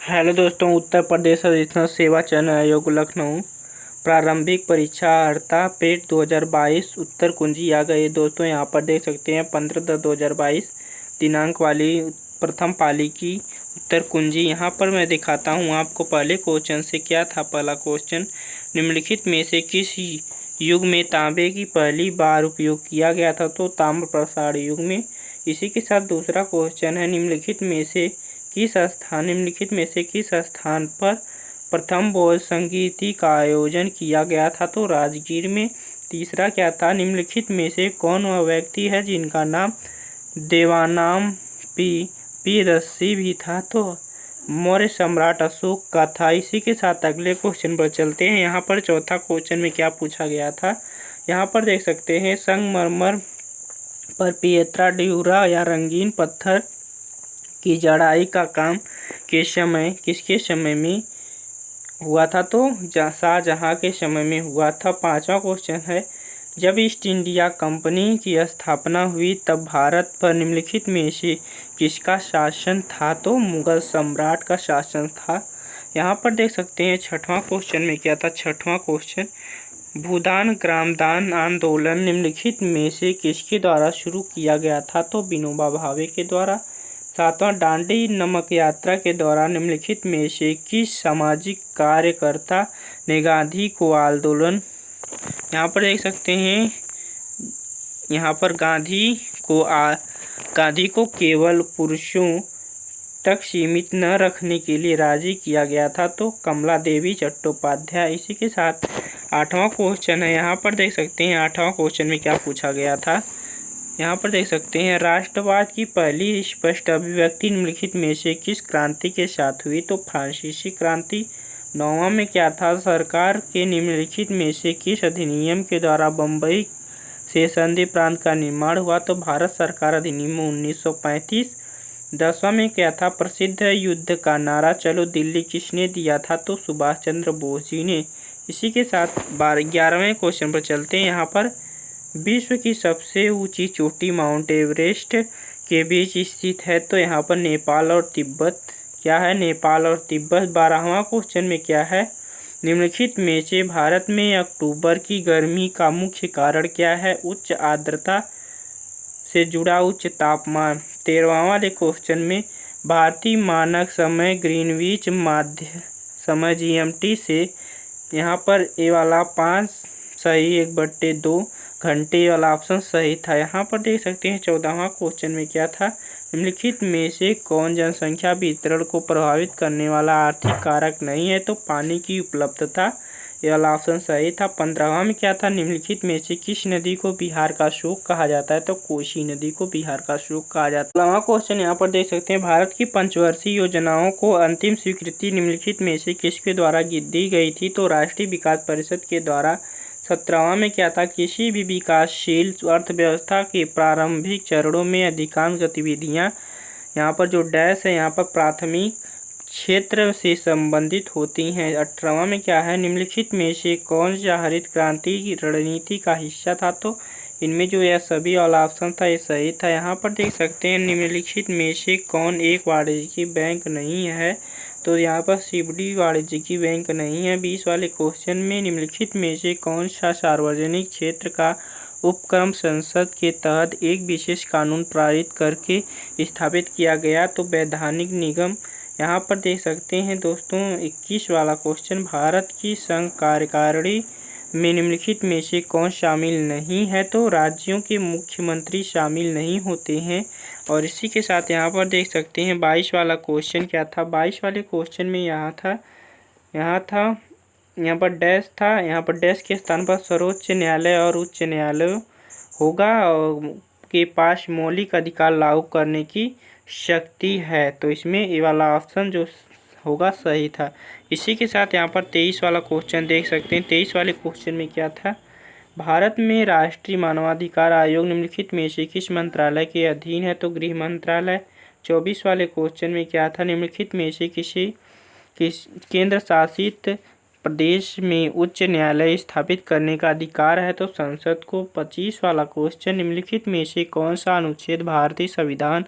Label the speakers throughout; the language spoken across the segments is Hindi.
Speaker 1: हेलो दोस्तों, उत्तर प्रदेश अधिसूचना सेवा चयन आयोग लखनऊ प्रारंभिक परीक्षा अर्ता पेट 2022 उत्तर कुंजी आ गई। दोस्तों यहाँ पर देख सकते हैं 15/10/2022 दिनांक वाली प्रथम पाली की उत्तर कुंजी। यहाँ पर मैं दिखाता हूँ आपको पहले क्वेश्चन से क्या था। पहला क्वेश्चन, निम्नलिखित में से किस युग में तांबे की पहली बार उपयोग किया गया था? तो ताम्र प्रसार युग में। इसी के साथ दूसरा क्वेश्चन है, निम्नलिखित में से किस स्थान पर प्रथम बौद्ध संगीति का आयोजन किया गया था? तो राजगीर में। तीसरा क्या था, निम्नलिखित में से कौन वह व्यक्ति है जिनका नाम देवानाम्पी भी था? तो मौर्य सम्राट अशोक का था। इसी के साथ अगले क्वेश्चन पर चलते हैं। यहाँ पर चौथा क्वेश्चन में क्या पूछा गया था, यहाँ पर देख सकते हैं, संगमरमर पर पिएत्रा ड्यूरा या रंगीन पत्थर की जड़ाई का काम किसके समय में हुआ था? तो शाहजहां के समय में हुआ था। पांचवा क्वेश्चन है, जब ईस्ट इंडिया कंपनी की स्थापना हुई तब भारत पर निम्नलिखित में से किसका शासन था? तो मुगल सम्राट का शासन था। यहाँ पर देख सकते हैं छठवां क्वेश्चन में क्या था। छठवां क्वेश्चन, भूदान ग्रामदान आंदोलन निम्नलिखित में से किसके द्वारा शुरू किया गया था? तो विनोबा भावे के द्वारा। सातवां, दांडी नमक यात्रा के दौरान निम्नलिखित में से किस सामाजिक कार्यकर्ता ने गांधी को आंदोलन, यहाँ पर देख सकते हैं, यहाँ पर गांधी को केवल पुरुषों तक सीमित न रखने के लिए राजी किया गया था? तो कमला देवी चट्टोपाध्याय। इसी के साथ आठवां क्वेश्चन है, यहाँ पर देख सकते हैं आठवां क्वेश्चन में क्या पूछा गया था। यहाँ पर देख सकते हैं, राष्ट्रवाद की पहली स्पष्ट अभिव्यक्ति निम्नलिखित में से किस क्रांति के साथ हुई? तो फ्रांसीसी क्रांति। नौवां में क्या था, सरकार के निम्नलिखित में से किस अधिनियम के द्वारा बम्बई से संधि प्रांत का निर्माण हुआ? तो भारत सरकार अधिनियम 1935। 10वां में क्या था, प्रसिद्ध युद्ध का नारा चलो दिल्ली किसने दिया था? तो सुभाष चंद्र बोस जी ने। इसी के साथ 11वें क्वेश्चन पर चलते हैं। यहाँ पर विश्व की सबसे ऊंची चोटी माउंट एवरेस्ट के बीच स्थित है? तो यहाँ पर नेपाल और तिब्बत। क्या है? नेपाल और तिब्बत। 12वां क्वेश्चन में क्या है, निम्नलिखित में से भारत में अक्टूबर की गर्मी का मुख्य कारण क्या है? उच्च आर्द्रता से जुड़ा उच्च तापमान। 13वां वाले क्वेश्चन में भारतीय मानक समय ग्रीनविच माध्य समय GMT से, यहाँ पर ए वाला 5 सही 1/2 घंटे वाला ऑप्शन सही था। यहाँ पर देख सकते हैं 14वां क्वेश्चन में क्या था, निम्नलिखित में से कौन जनसंख्या वितरण को प्रभावित करने वाला आर्थिक कारक नहीं है? तो पानी की उपलब्धता, ये वाला ऑप्शन सही था। 15वां में क्या था, निम्नलिखित में से किस नदी को बिहार का शोक कहा जाता है? तो कोसी नदी को बिहार का शोक कहा जाता है। 16वां क्वेश्चन यहाँ पर देख सकते हैं, भारत की पंचवर्षीय योजनाओं को अंतिम स्वीकृति निम्नलिखित में से किसके द्वारा दी गई थी? तो राष्ट्रीय विकास परिषद के द्वारा। 17वां में क्या था, किसी भी विकासशील अर्थव्यवस्था के प्रारंभिक चरणों में अधिकांश गतिविधियां, यहाँ पर जो डैश है, यहाँ पर प्राथमिक क्षेत्र से संबंधित होती हैं। 18वां में क्या है, निम्नलिखित में से कौन सा हरित क्रांति की रणनीति का हिस्सा था? तो इनमें जो यह सभी वाला ऑप्शन था ये सही था। यहाँ पर देख सकते हैं, निम्नलिखित में से कौन एक वाणिज्यिक बैंक नहीं है? तो यहाँ पर CBD वाणिज्यिक बैंक नहीं है। 20 वाले क्वेश्चन में निम्नलिखित में से कौन सा सार्वजनिक क्षेत्र का उपक्रम संसद के तहत एक विशेष कानून पारित करके स्थापित किया गया? तो वैधानिक निगम। यहाँ पर देख सकते हैं दोस्तों 21 वाला क्वेश्चन, भारत की संघ कार्यकारिणी में निम्नलिखित में से कौन शामिल नहीं है? तो राज्यों के मुख्यमंत्री शामिल नहीं होते हैं। और इसी के साथ यहाँ पर देख सकते हैं 22 वाला क्वेश्चन क्या था। 22 वाले क्वेश्चन में यहाँ पर डैश था, यहाँ पर डैश के स्थान पर सर्वोच्च न्यायालय और उच्च न्यायालय होगा और के पास मौलिक अधिकार लागू करने की शक्ति है। तो इसमें ये वाला ऑप्शन जो होगा सही था। इसी के साथ यहाँ पर 23 वाला क्वेश्चन देख सकते हैं। 23 वाले क्वेश्चन में क्या था, भारत में राष्ट्रीय मानवाधिकार आयोग निम्नलिखित में से किस मंत्रालय के अधीन है? तो गृह मंत्रालय। 24 वाले क्वेश्चन में क्या था, निम्नलिखित में से किस केंद्र शासित प्रदेश में उच्च न्यायालय स्थापित करने का अधिकार है? तो संसद को। 25 वाला क्वेश्चन, निम्नलिखित में से कौन सा अनुच्छेद भारतीय संविधान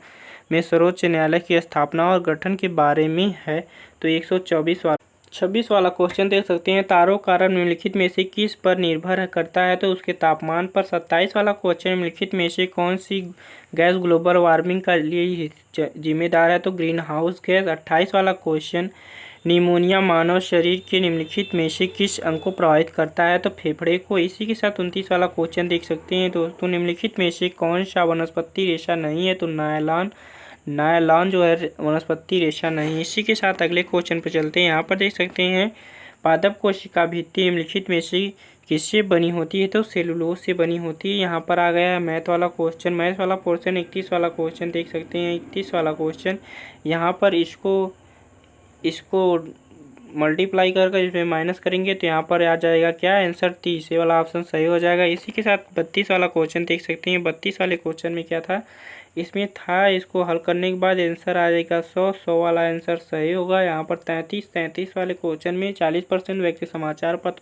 Speaker 1: में सर्वोच्च न्यायालय की स्थापना और गठन के बारे में है। तो 126 वाला क्वेश्चन देख सकते हैं, तारों का रंग निम्नलिखित में से किस पर निर्भर करता है? तो उसके तापमान पर। 27 वाला क्वेश्चन, निम्नलिखित में से कौन सी गैस ग्लोबल वार्मिंग का लिए जिम्मेदार है? तो ग्रीन हाउस गैस। 28 वाला क्वेश्चन, निमोनिया मानव शरीर के निम्नलिखित में से किस अंग को प्रभावित करता है? तो फेफड़े को। इसी के साथ 29 वाला क्वेश्चन देख सकते हैं दोस्तों, निम्नलिखित में से कौन सा वनस्पति रेशा नहीं है? तो नायलॉन जो है वनस्पति रेशा नहीं। इसी के साथ अगले क्वेश्चन पर चलते हैं। यहाँ पर देख सकते हैं, पादप कोशिका भित्ति निम्नलिखित में से किससे बनी होती है? तो सेलुलोज से बनी होती है। यहाँ पर आ गया है मैथ वाला क्वेश्चन। मैथ वाला पोर्शन 31 वाला क्वेश्चन देख सकते हैं। 31 वाला क्वेश्चन, यहाँ पर इसको मल्टीप्लाई करके इसमें माइनस करेंगे तो यहाँ पर आ जाएगा क्या आंसर? 30। ये वाला ऑप्शन सही हो जाएगा। इसी के साथ 32 वाला क्वेश्चन देख सकते हैं। 32 वाले क्वेश्चन में क्या था? इसमें था, इसको हल करने के बाद आंसर आ जाएगा 100 वाला आंसर सही होगा। यहाँ पर 33 वाले क्वेश्चन में 40% व्यक्ति समाचार पत्र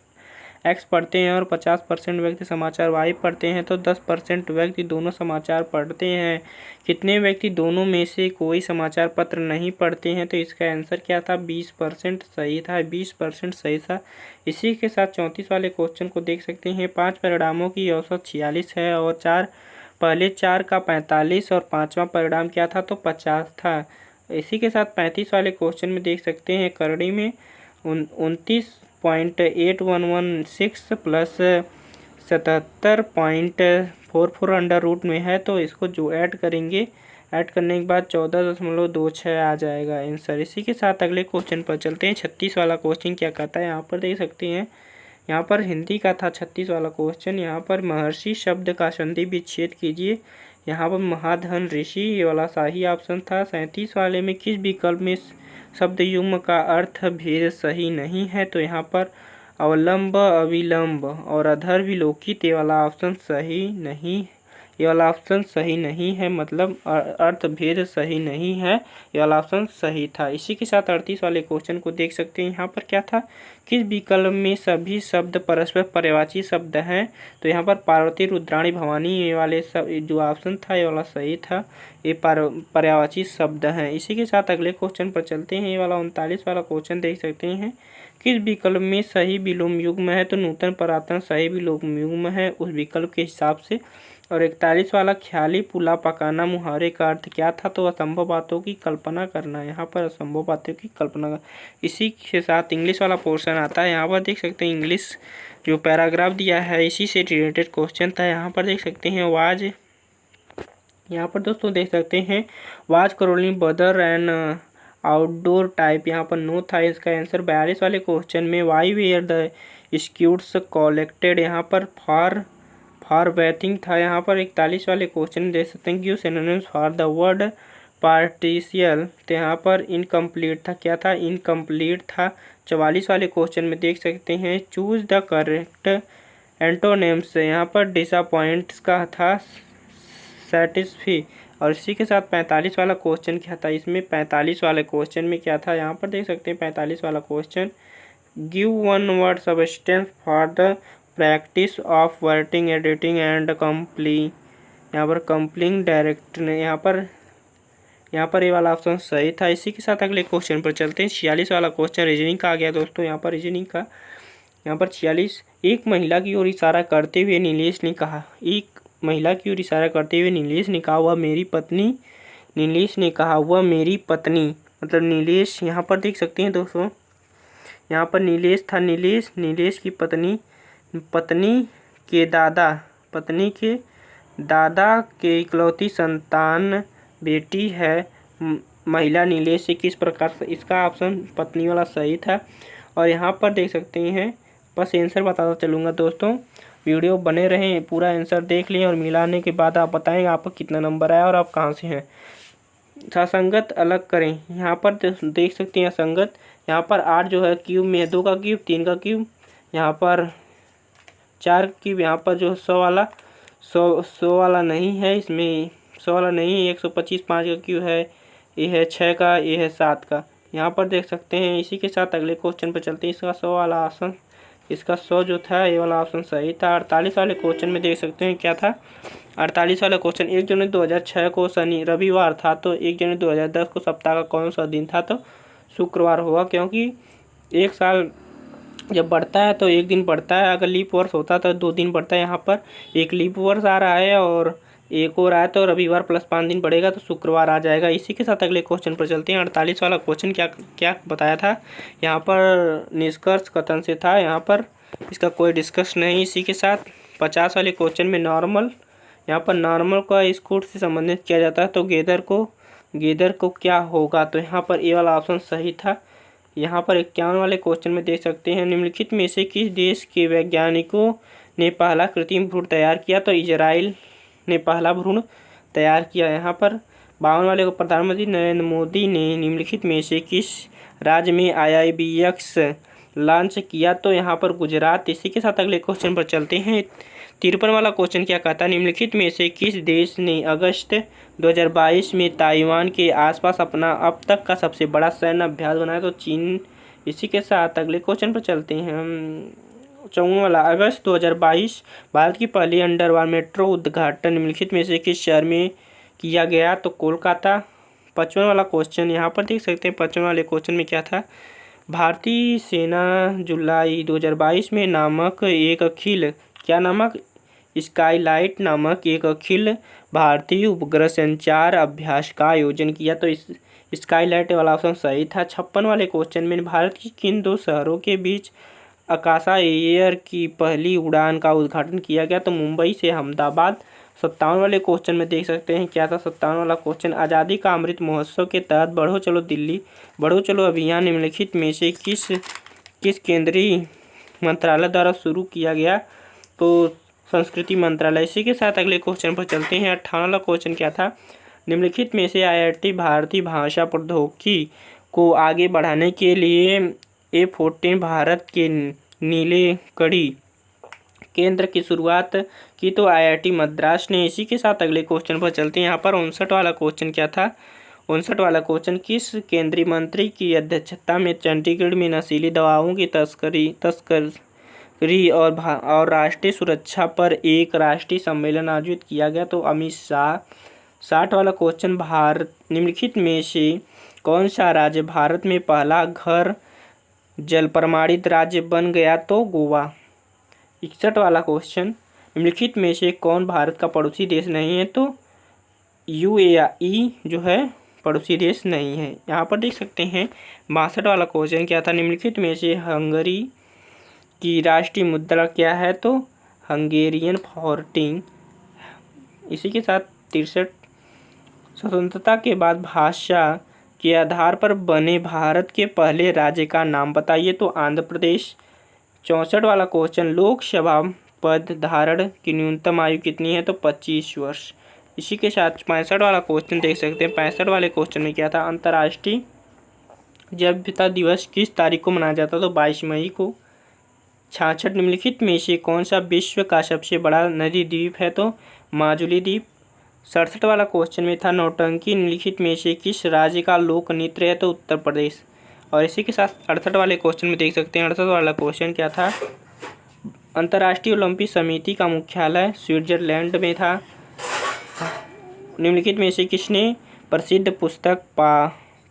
Speaker 1: एक्स पढ़ते हैं और 50% व्यक्ति समाचार वाई पढ़ते हैं, तो 10% व्यक्ति दोनों समाचार पढ़ते हैं। कितने व्यक्ति दोनों में से कोई समाचार पत्र नहीं पढ़ते हैं? तो इसका आंसर क्या था? 20% सही था। 20% सही था। इसी के साथ 34 वाले क्वेश्चन को देख सकते हैं। 5 परिणामों की औसत 46 है और पहले 4 का 45 और 5वां परिणाम क्या था? तो 50 था। इसी के साथ 35 वाले क्वेश्चन में देख सकते हैं, करड़ी में 29.8116 प्लस 77.44 अंडर रूट में है, तो इसको जो ऐड करेंगे, ऐड करने के बाद 14.26 आ जाएगा आंसर। इसी के साथ अगले क्वेश्चन पर चलते हैं। 36 वाला क्वेश्चन क्या कहता है? यहाँ पर देख सकते हैं, यहाँ पर हिंदी का था 36 वाला क्वेश्चन। यहाँ पर महर्षि शब्द का संधि विच्छेद कीजिए। यहाँ पर महाधन ऋषि, ये वाला सही ऑप्शन था। 37 वाले में किस विकल्प में शब्द युग्म का अर्थ भेद सही नहीं है? तो यहाँ पर अवलंब, अविलंब और अधर विलोकित, ये वाला ऑप्शन सही नहीं, ये वाला ऑप्शन सही नहीं है, मतलब अर्थ भेद सही नहीं है, ये वाला ऑप्शन सही था। इसी के साथ 38 वाले क्वेश्चन को देख सकते हैं। यहाँ पर क्या था? किस विकल्प में सभी शब्द परस्पर पर्यायवाची शब्द हैं? तो यहाँ पर पार्वती, रुद्राणी, भवानी, ये वाले सब जो ऑप्शन था ये वाला सही था, ये पर्यायवाची शब्द हैं। इसी के साथ अगले क्वेश्चन पर चलते हैं। ये वाला 39 वाला क्वेश्चन देख सकते हैं, किस विकल्प में सही विलोम युग्म है? तो नूतन पुरातन सही विलोम युग्म है उस विकल्प के हिसाब से। और 41 वाला, ख्याली पुलाव पकाना मुहावरे का अर्थ क्या था? तो असंभव बातों की कल्पना करना। यहाँ पर असंभव बातों की कल्पना। इसी के साथ इंग्लिश वाला पोर्शन आता है। यहाँ पर देख सकते हैं, इंग्लिश जो पैराग्राफ दिया है इसी से रिलेटेड क्वेश्चन था। यहाँ पर देख सकते हैं वाज, यहाँ पर दोस्तों देख सकते हैं वाज करोलिंग बदर एंड आउटडोर टाइप, यहाँ पर नो था इसका आंसर। 42 वाले क्वेश्चन में why were the scutes collected, यहाँ पर फॉर बैथिंग था। यहाँ पर 41 वाले क्वेश्चन देख सकते हैं, give synonyms for the word partial, तो यहाँ पर इनकम्प्लीट था। क्या था? इनकम्प्लीट था। 44 वाले क्वेश्चन में देख सकते हैं, चूज द करेक्ट एंटोनिम्स, यहाँ पर डिसअपॉइंट्स का था सेटिस्फी। और इसी के साथ 45 वाला क्वेश्चन क्या था? इसमें 45 वाले क्वेश्चन में क्या था? यहाँ पर देख सकते हैं 45 वाला question, give one word substance for the practice of writing editing and compiling, यहाँ पर कंप्लिंग डायरेक्ट ने, यहाँ पर ये वाला ऑप्शन सही था। इसी के साथ अगले क्वेश्चन पर चलते हैं। 46 वाला क्वेश्चन रीजनिंग का आ गया दोस्तों। यहाँ पर रीजनिंग का, यहाँ पर 46, एक महिला की ओर इशारा करते हुए नीलेश ने कहा, एक महिला की ओर इशारा करते हुए नीलेश ने कहा वह मेरी पत्नी, नीलेश ने कहा वह मेरी पत्नी, मतलब नीलेश, यहाँ पर देख सकते हैं दोस्तों, यहाँ पर नीलेश था, नीलेश की पत्नी के दादा के इकलौती संतान बेटी है महिला नीलेश से किस प्रकार से, इसका ऑप्शन पत्नी वाला सही था। और यहाँ पर देख सकते हैं, बस आंसर बताता चलूँगा दोस्तों, वीडियो बने रहें, पूरा आंसर देख लें और मिलाने के बाद आप बताएंगे आपको कितना नंबर आया और आप कहाँ से हैं। असंगत अलग करें, यहाँ पर देख सकते हैं असंगत, यहाँ पर 8 जो है क्यूब में है, 2 का क्यूब, 3 का क्यूब, यहाँ पर 4 क्यूब, यहाँ पर जो 100 वाला नहीं है, इसमें 100 वाला नहीं है, 125, 5 का क्यूब है, ये है 6 का, ये है 7 का, यहाँ पर देख सकते हैं। इसी के साथ अगले क्वेश्चन पर चलते हैं। इसका 100 वाला ऑप्शन इसका 100 जो था ये वाला ऑप्शन सही था। 48 वाले क्वेश्चन में देख सकते हैं क्या था। 48 वाला क्वेश्चन 1 जनवरी 2006 को शनि रविवार था, तो 1 जनवरी 2010 को सप्ताह का कौन सा दिन था, तो शुक्रवार होगा, क्योंकि एक साल जब बढ़ता है तो एक दिन बढ़ता है। अगर लीप वर्ष होता तो 2 दिन बढ़ता है। यहाँ पर एक लीप वर्ष आ रहा है और एक और आया, तो रविवार प्लस 5 दिन बढ़ेगा तो शुक्रवार आ जाएगा। इसी के साथ अगले क्वेश्चन पर चलते हैं। 48 वाला क्वेश्चन क्या क्या बताया था यहाँ पर, निष्कर्ष कथन से था, यहाँ पर इसका कोई डिस्कस नहीं। इसी के साथ 50 वाले क्वेश्चन में नॉर्मल, यहाँ पर नॉर्मल का स्कूट से संबंधित किया जाता है, तो गेदर को क्या होगा, तो यहाँ पर ए वाला ऑप्शन सही था। यहाँ पर 51 वाले क्वेश्चन में देख सकते हैं, निम्नलिखित में से किस देश के वैज्ञानिकों ने पहला कृत्रिम भ्रूण तैयार किया, तो इजराइल ने पहला भ्रूण तैयार किया। यहाँ पर 52 वाले को, प्रधानमंत्री नरेंद्र मोदी ने निम्नलिखित में से किस राज्य में IIBX लॉन्च किया, तो यहाँ पर गुजरात। इसी के साथ अगले क्वेश्चन पर चलते हैं। 53 वाला क्वेश्चन क्या कहता है, निम्नलिखित में से किस देश ने अगस्त 2022 में ताइवान के आसपास अपना अब तक का सबसे बड़ा सैन्य अभ्यास बनाया, तो चीन। इसी के साथ अगले क्वेश्चन पर चलते हैं हम। 54 वाला, अगस्त 2022 भारत की पहली अंडरवाटर मेट्रो उद्घाटन निम्नलिखित में से किस शहर में किया गया, तो कोलकाता। 55 वाला क्वेश्चन यहाँ पर देख सकते हैं। 55 वाले क्वेश्चन में क्या था, भारतीय सेना जुलाई 2022 में नामक एक अखिल, क्या नामक, स्काईलाइट नामक एक अखिल भारतीय उपग्रह संचार अभ्यास का आयोजन किया, तो इस स्काईलाइट वाला ऑप्शन सही था। 56 वाले क्वेश्चन में भारत की किन 2 शहरों के बीच आकाशा एयर की पहली उड़ान का उद्घाटन किया गया, तो मुंबई से अहमदाबाद। 57 वाले क्वेश्चन में देख सकते हैं क्या था। 57 वाला क्वेश्चन, आज़ादी का अमृत महोत्सव के तहत बढ़ो चलो दिल्ली बढ़ो चलो अभियान निम्नलिखित में से किस केंद्रीय मंत्रालय द्वारा शुरू किया गया, तो संस्कृति मंत्रालय। इसी के साथ अगले क्वेश्चन पर चलते हैं। 58 वाला क्वेश्चन क्या था, निम्नलिखित में से IIT भारतीय भाषा प्रौद्योगिकी को आगे बढ़ाने के लिए A14 भारत के नीले कड़ी केंद्र की शुरुआत की, तो IIT मद्रास ने। इसी के साथ अगले क्वेश्चन पर चलते हैं। यहाँ पर 59 वाला क्वेश्चन क्या था, 59 वाला क्वेश्चन, किस केंद्रीय मंत्री की अध्यक्षता में चंडीगढ़ में नशीली दवाओं की तस्करी और राष्ट्रीय सुरक्षा पर एक राष्ट्रीय सम्मेलन आयोजित किया गया, तो अमित शाह। 60 वाला क्वेश्चन, भारत निम्नलिखित में से कौन सा राज्य भारत में पहला घर जल प्रमाणित राज्य बन गया, तो गोवा। 61 वाला क्वेश्चन, निम्नलिखित में से कौन भारत का पड़ोसी देश नहीं है, तो UAE जो है पड़ोसी देश नहीं है। यहाँ पर देख सकते हैं। 62 वाला क्वेश्चन क्या था, निम्नलिखित में से हंगरी की राष्ट्रीय मुद्रा क्या है, तो हंगेरियन फॉर्टिंग। इसी के साथ 63, स्वतंत्रता के बाद भाषा के आधार पर बने भारत के पहले राज्य का नाम बताइए, तो आंध्र प्रदेश। 64 वाला क्वेश्चन, लोकसभा पद धारण की न्यूनतम आयु कितनी है, तो 25 वर्ष। इसी के साथ 65 वाला क्वेश्चन देख सकते हैं। 65 वाले क्वेश्चन में क्या था, अंतर्राष्ट्रीय जैवविविधता दिवस किस तारीख को मनाया जाता है, तो 22 मई को। 66, निम्नलिखित में से कौन सा विश्व का सबसे बड़ा नदी द्वीप है, तो माजुली द्वीप। 67 वाला क्वेश्चन में था, नौटंकी निम्नलिखित में से किस राज्य का लोक नृत्य है, तो उत्तर प्रदेश। और इसी के साथ 68 वाले क्वेश्चन में देख सकते हैं। 68 वाला क्वेश्चन क्या था, अंतर्राष्ट्रीय ओलंपिक समिति का मुख्यालय स्विट्जरलैंड में था। निम्नलिखित में से किसने प्रसिद्ध पुस्तक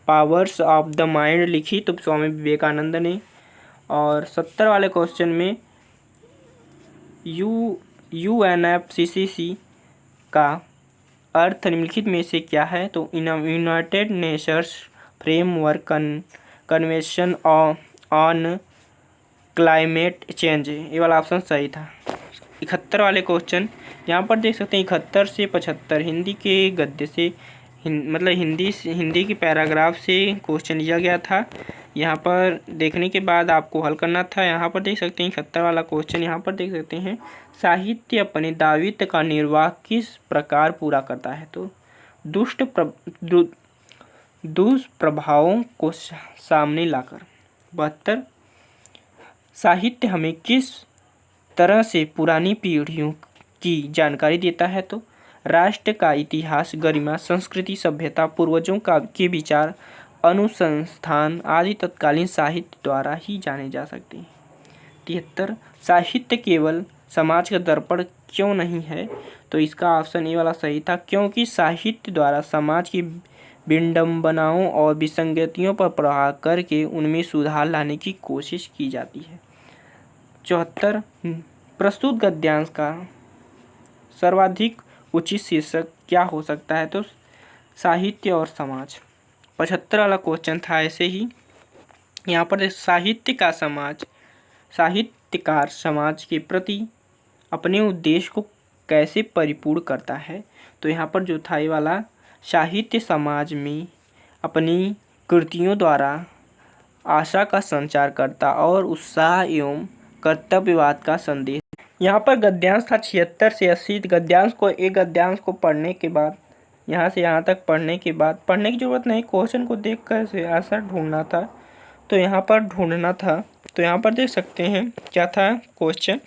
Speaker 1: पावर्स ऑफ द माइंड लिखी, तो स्वामी विवेकानंद ने। और 70 वाले क्वेश्चन में UNFCCC का अर्थ निम्नलिखित में से क्या है, तो United Nations framework convention on climate change, ये वाला ऑप्शन सही था। 71 वाले क्वेश्चन यहाँ पर देख सकते हैं। 71 से 75 हिंदी के गद्य से मतलब हिंदी की पैराग्राफ से क्वेश्चन लिया गया था। यहाँ पर देखने के बाद आपको हल करना था। यहाँ पर देख सकते हैं 71 वाला क्वेश्चन, यहाँ पर देख सकते हैं, साहित्य अपने दायित्व का निर्वाह किस प्रकार पूरा करता है, तो दुष्प्रभावों को सामने लाकर। 72, साहित्य हमें किस तरह से पुरानी पीढ़ियों की जानकारी देता है, तो राष्ट्र का इतिहास, गरिमा, संस्कृति, सभ्यता, पूर्वजों के विचार, अनुसंधान आदि तत्कालीन साहित्य द्वारा ही जाने जा सकते हैं। 73 साहित्य केवल समाज का दर्पण क्यों नहीं है? तो इसका ऑप्शन ए वाला सही था, क्योंकि साहित्य द्वारा समाज की विडंबनाओं और विसंगतियों पर प्रहार करके उनमें सुधार लाने की कोशिश की जाती है। 74 प्रस्तुत गद्यांश का सर्वाधिक उचित शीर्षक क्या हो सकता है? तो साहित्य और समाज। 75 वाला क्वेश्चन था ऐसे ही। यहाँ पर साहित्यकार समाज के प्रति अपने उद्देश्य को कैसे परिपूर्ण करता है? तो यहाँ पर जो था ये वाला, साहित्य समाज में अपनी कृतियों द्वारा आशा का संचार करता और उत्साह एवं कर्तव्यवाद का संदेश। यहाँ पर गद्यांश था 76 से 80। गद्यांश को पढ़ने के बाद, यहाँ से यहाँ तक पढ़ने के बाद, पढ़ने की जरूरत नहीं, क्वेश्चन को देख कर से आंसर ढूंढना था। तो यहाँ पर ढूंढना था, तो यहाँ पर देख सकते हैं क्या था क्वेश्चन।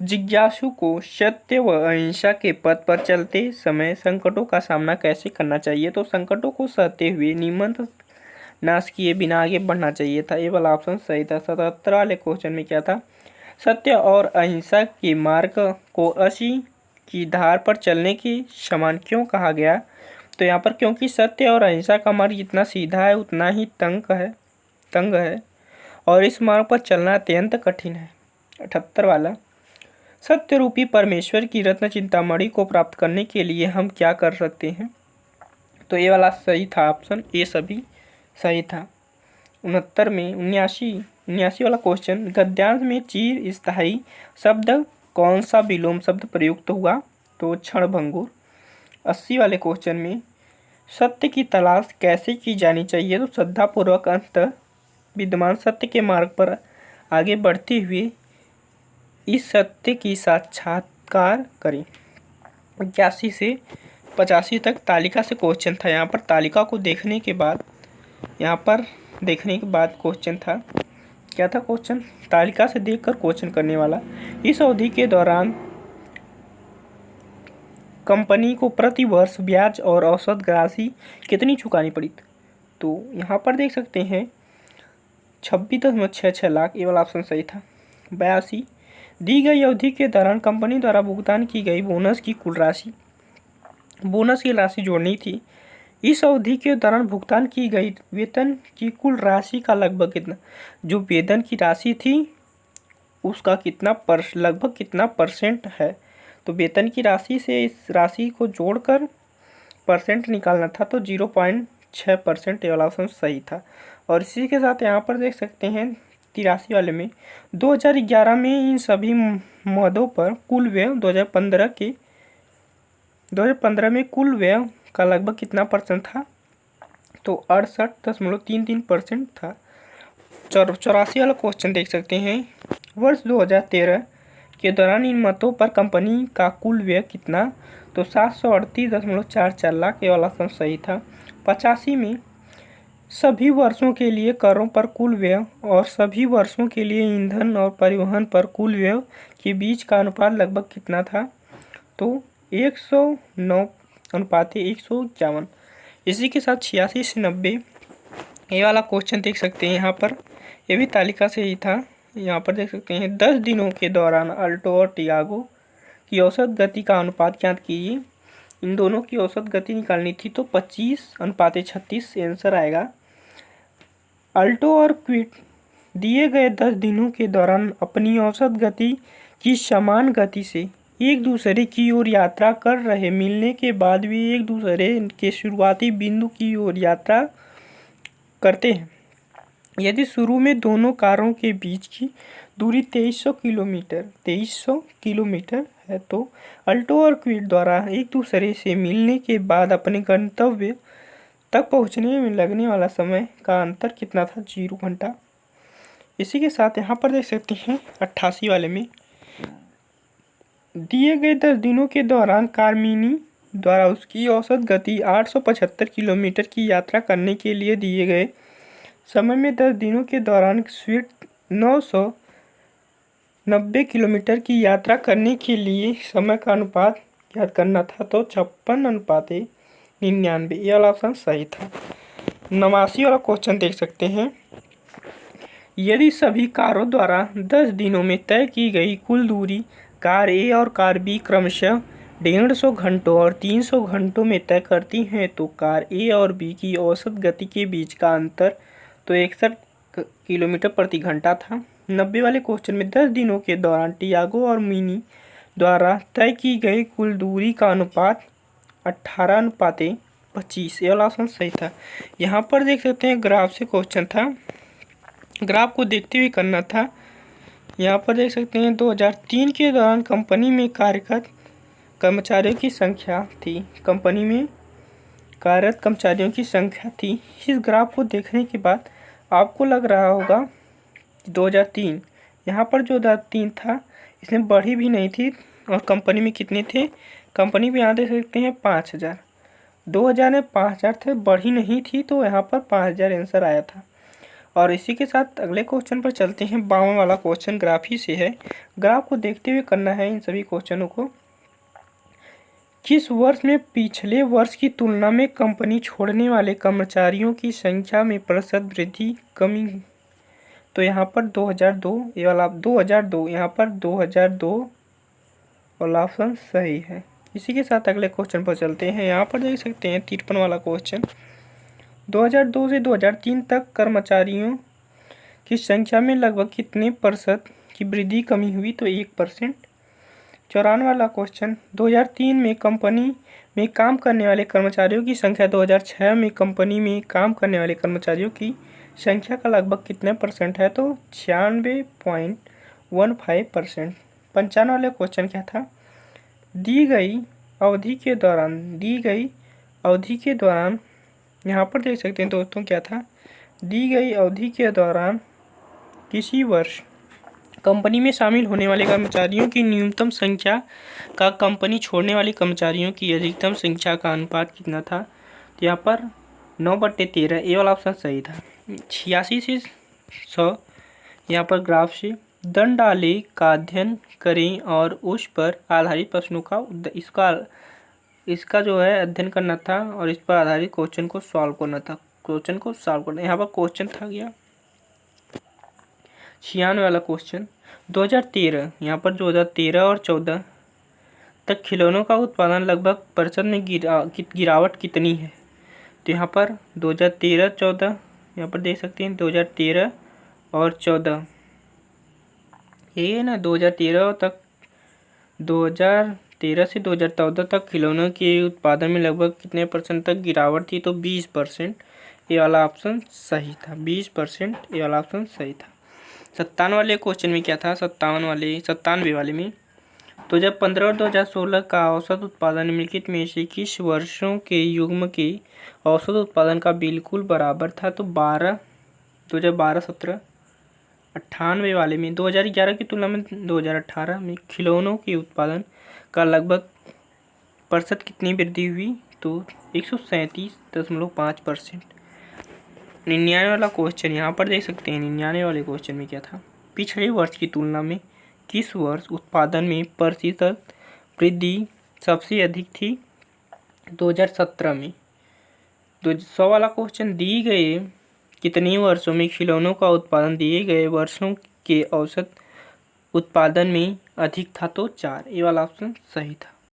Speaker 1: जिज्ञासु को सत्य व अहिंसा के पथ पर चलते समय संकटों का सामना कैसे करना चाहिए? तो संकटों को सहते हुए निमंत्रण नाश किए बिना आगे बढ़ना चाहिए था। ये वाला ऑप्शन सही था। 77 वाले क्वेश्चन में क्या था? सत्य और अहिंसा के मार्ग को असी की धार पर चलने के समान क्यों कहा गया? तो यहाँ पर क्योंकि सत्य और अहिंसा का मार्ग जितना सीधा है उतना ही तंग है और इस मार्ग पर चलना अत्यंत कठिन है। 78 वाला, सत्य रूपी परमेश्वर की रत्न चिंतामणि को प्राप्त करने के लिए हम क्या कर सकते हैं? तो ये वाला सही था, ऑप्शन ए सभी सही था। 79 वाला क्वेश्चन, गद्यांश में चिर स्थायी शब्द कौन सा विलोम शब्द प्रयुक्त हुआ? तो क्षणभंगुर। 80 वाले क्वेश्चन में सत्य की तलाश कैसे की जानी चाहिए? तो श्रद्धापूर्वक अंत विद्यमान सत्य के मार्ग पर आगे बढ़ते हुए इस सत्य की साक्षात्कार करें। 81 से 85 तक तालिका से क्वेश्चन था। यहाँ पर तालिका को देखने के बाद क्वेश्चन था, क्या था क्वेश्चन? तालिका से देखकर क्वेश्चन करने वाला। इस अवधि के दौरान कंपनी को प्रति वर्ष ब्याज और औसत राशि कितनी चुकानी पड़ी? तो यहाँ पर देख सकते हैं 26.66 लाख। ये वाला ऑप्शन सही था। 82, दी गई अवधि के दौरान कंपनी द्वारा भुगतान की गई बोनस की राशि जोड़नी थी। इस अवधि के दौरान भुगतान की गई वेतन की कुल राशि का लगभग कितना, जो वेतन की राशि थी उसका लगभग कितना परसेंट है? तो वेतन की राशि से इस राशि को जोड़कर परसेंट निकालना था, तो 0.6%। ये वाला ऑप्शन सही था। और इसी के साथ यहाँ पर देख सकते हैं 83 वाले में 2011 में इन सभी मदों पर कुल व्यय 2015 में कुल व्यय का लगभग कितना परसेंट था? तो 68.33% था। 84 वाला क्वेश्चन देख सकते हैं, वर्ष 2013 के दौरान इन मतों पर कंपनी का कुल व्यय कितना? तो 738.44 लाख। ये वाला ऑप्शन सही था। 85 में सभी वर्षों के लिए करों पर कुल व्यय और सभी वर्षों के लिए ईंधन और परिवहन पर कुल व्यय के बीच का अनुपात लगभग कितना था? तो 109:151। इसी के साथ 86 से 90 ये वाला क्वेश्चन देख सकते हैं यहाँ पर, ये भी तालिका से ही था। यहाँ पर देख सकते हैं 10 दिनों के दौरान अल्टो और टियागो की औसत गति का अनुपात ज्ञात कीजिए। इन दोनों की औसत गति निकालनी थी, तो 25:36 आंसर आएगा। अल्टो और क्विड दिए गए 10 दिनों के दौरान अपनी औसत गति की समान गति से एक दूसरे की ओर यात्रा कर रहे मिलने के बाद भी एक दूसरे के शुरुआती बिंदु की ओर यात्रा करते हैं। यदि शुरू में दोनों कारों के बीच की दूरी 2300 किलोमीटर है, तो अल्टो और क्विड द्वारा एक दूसरे से मिलने के बाद अपने गंतव्य तक पहुंचने में लगने वाला समय का अंतर कितना था? 0 घंटा। इसी के साथ यहाँ पर देख सकते हैं 88 वाले में दिए गए 10 दिनों के दौरान कार्मिनी द्वारा उसकी औसत गति 875 किलोमीटर की यात्रा करने के लिए दिए गए समय में 10 दिनों के दौरान स्विफ्ट 990 किलोमीटर की यात्रा करने के लिए समय का अनुपात ज्ञात करना था, तो 56:99। यह वाला ऑप्शन सही था। 89 वाला क्वेश्चन देख सकते हैं, यदि सभी कारों द्वारा 10 दिनों में तय की गई कुल दूरी कार ए और कार बी क्रमशः 150 घंटों और 300 घंटों में तय करती हैं तो कार ए और बी की औसत गति के बीच का अंतर तो 61 किलोमीटर प्रति घंटा था। 90 वाले क्वेश्चन में 10 दिनों के दौरान टियागो और मिनी द्वारा तय की गई कुल दूरी का अनुपात 18:25। ये वाला ऑप्शन सही था। यहाँ पर देख सकते हैं ग्राफ से क्वेश्चन था, ग्राफ को देखते हुए करना था। यहाँ पर देख सकते हैं 2003 के दौरान कंपनी में कार्यरत कर्मचारियों की संख्या थी, कंपनी में कार्यरत कर्मचारियों की संख्या थी। इस ग्राफ को देखने के बाद आपको लग रहा होगा 2003, यहाँ पर जो 2003 था इसमें बढ़ी भी नहीं थी और कंपनी में कितने थे, कंपनी में यहाँ देख सकते हैं 5000, 2000 में 5000 थे, बढ़ी नहीं थी तो यहाँ पर 5000 आंसर आया था। और इसी के साथ अगले क्वेश्चन पर चलते हैं। 52 वाला क्वेश्चन ग्राफ ही से है, ग्राफ को देखते हुए करना है इन सभी क्वेश्चनों को। किस वर्ष में पिछले वर्ष की तुलना में कंपनी छोड़ने वाले कर्मचारियों की संख्या में प्रतिशत वृद्धि कमी, तो यहाँ पर 2002, ये वाला 2002, यहाँ पर 2002 वाला ऑप्शन सही है। इसी के साथ अगले क्वेश्चन पर चलते हैं। यहाँ पर देख सकते हैं 53 वाला क्वेश्चन, 2002 से 2003 तक कर्मचारियों की संख्या में लगभग कितने प्रतिशत की वृद्धि कमी हुई, तो 1%। 54 वाला क्वेश्चन, 2003 में कंपनी में काम करने वाले कर्मचारियों की संख्या 2006 में कंपनी में काम करने वाले कर्मचारियों की संख्या का लगभग कितने परसेंट है, तो 96.15%। 55 वाले क्वेश्चन क्या था, दी गई अवधि के दौरान यहाँ पर देख सकते हैं दोस्तों क्या था, दी गई अवधि के दौरान किसी वर्ष कंपनी में शामिल होने वाले कर्मचारियों की न्यूनतम संख्या का कंपनी छोड़ने वाले कर्मचारियों की अधिकतम संख्या का अनुपात कितना था, तो यहाँ पर 9/13। ये वाला ऑप्शन सही था। 86 से 100 यहाँ पर ग्राफ से दंड आलेख का अध्ययन करें और उस पर आधारित प्रश्नों का इसका जो है अध्ययन करना था और इस पर आधारित क्वेश्चन को सॉल्व करना था। यहाँ पर क्वेश्चन था गया 96 वाला क्वेश्चन, 2013, यहाँ पर 2013 और 14 तक खिलौनों का उत्पादन लगभग प्रतिशत में गिरावट कितनी है, तो यहाँ पर 2013-14 यहाँ पर देख सकते हैं 2013 और 14, यही है ना, 2013 से 2014 तक खिलौनों के उत्पादन में लगभग कितने परसेंट तक गिरावट थी, तो 20%। ये वाला ऑप्शन सही था, 20%। ये वाला ऑप्शन सही था। 57 वाले क्वेश्चन में क्या था, 97 वाले में, 2015 और 2016 का औसत उत्पादन निम्नलिखित में से किस वर्षों के युग्म के औसत उत्पादन का बिल्कुल बराबर था, तो 2012-17। 98 वाले में 2011 की तुलना में 2018 में खिलौनों के उत्पादन का लगभग प्रतिशत कितनी वृद्धि हुई, तो 137.5%। 99 वाला क्वेश्चन यहाँ पर देख सकते हैं। 99 वाले क्वेश्चन में क्या था, पिछले वर्ष की तुलना में किस वर्ष उत्पादन में प्रतिशत वृद्धि सबसे अधिक थी, 2017 में। 100 वाला क्वेश्चन, दी गए कितने वर्षों में खिलौनों का उत्पादन दिए गए वर्षों के औसत उत्पादन में अधिक था, तो 4। ये वाला ऑप्शन सही था।